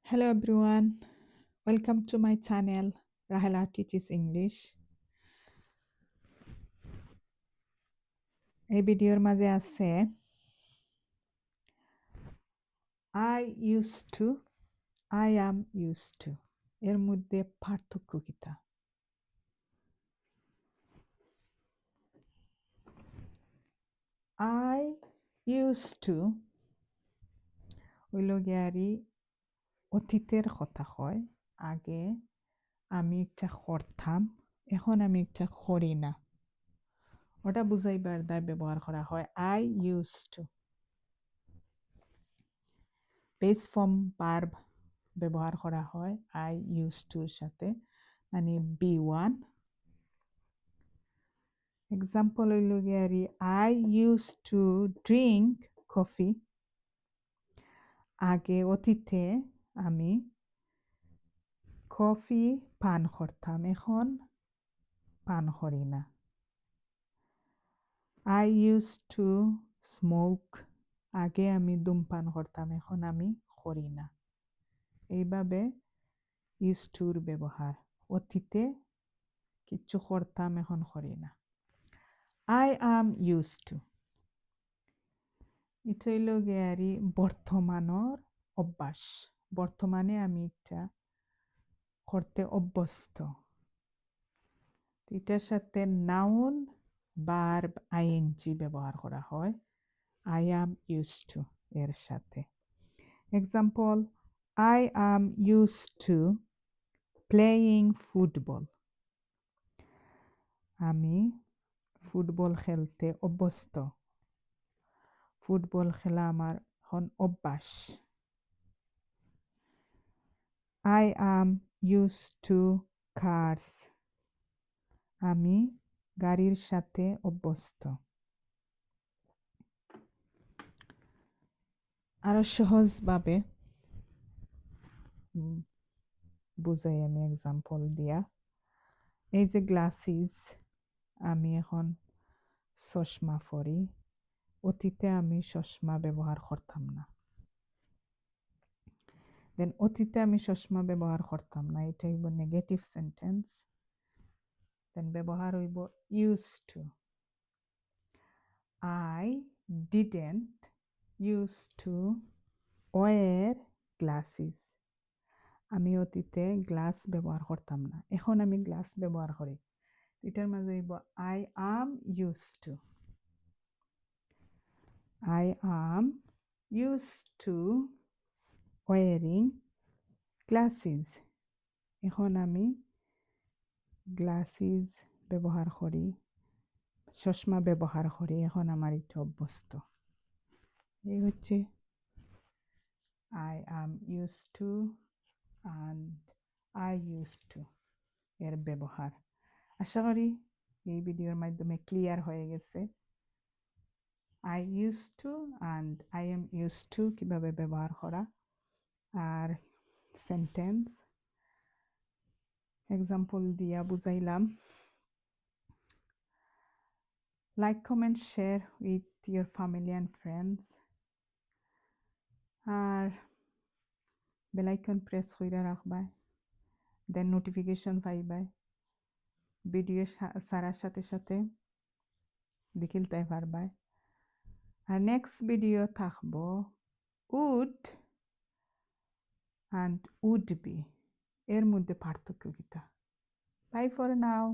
Hello everyone, welcome to my channel Rahela Teaches English. এই ভিডিওর মাঝে আছে I used to, I am used to এর মধ্যে পার্থক্য কিতা? I used to হইল গিয়ারি অতীতের কথা হয়। আগে আমি একটা করতাম, এখন আমি একটা করি না। ওটা বুঝাইবার দায় ব্যবহার করা হয় I used to। Base form verb ব্যবহার করা হয় I used to এর সাথে, মানে B1। এক্সাম্পল হইল গিয়ারি I used to drink coffee। আগে অতীতে আমি কফি পান করতাম, এখন পান করি না। I used to smoke। আগে আমি ধূমপান করতাম, এখন আমি করি না। এইভাবে used to র ব্যবহার, অতীতে কিচ্ছু করতাম, এখন করি না। I am used to এটা হইল গিয়ারি বর্তমানের অভ্যাস। বর্তমানে আমি এটা করতে অভ্যস্ত। এটার সাথে নাউন ভার্ব আইএনজি ব্যবহার করা হয় I am used to এর সাথে। Example I am used to playing football। আমি ফুটবল খেলতে অভ্যস্ত। ফুটবল খেলা আমার এখন অভ্যাস। I am used to cars। আমি গাড়ির সাথে অভ্যস্ত। আরো সহজভাবে বুঝাই আমি এক্সাম্পল দিয়া। এই যে গ্লাসিস, আমি এখন চশমা পরি, অতীতে আমি চশমা ব্যবহার করতাম না। দেন অতীতে আমি চশমা ব্যবহার করতাম না, এটা হইব নেগেটিভ সেন্টেন্স। দেন ব্যবহার হইব used to। I didn't used to wear glasses। আমি অতীতে গ্লাস ব্যবহার করতাম না, এখন আমি গ্লাস ব্যবহার করি। এটার মাঝে হইব I am used to। I am used to wearing glasses। এখন আমি গ্লাসেস ব্যবহার করি, চশমা ব্যবহার করি, এখন আমার এটা অভ্যস্ত। এই হচ্ছে I am used to and I used to এর ব্যবহার। আশা করি এই ভিডিওর মাধ্যমে ক্লিয়ার হয়ে গেছে I used to and I am used to কিভাবে ব্যবহার করা, আর সেন্টেন্স এক্সাম্পল দিয়া বুঝাইলাম। Like, comment, share with your family and friends, আর বেল আইকন প্রেস কইরা রাখবা, দেন নোটিফিকেশন পাইবা। ভিডিও ছাড়ার সাথে সাথে দেখিলতে পারবা। আর নেক্সট ভিডিও থাকবো উড অ্যান্ড উড বি এর মধ্যে পার্থক্য কিতা। Bye for now.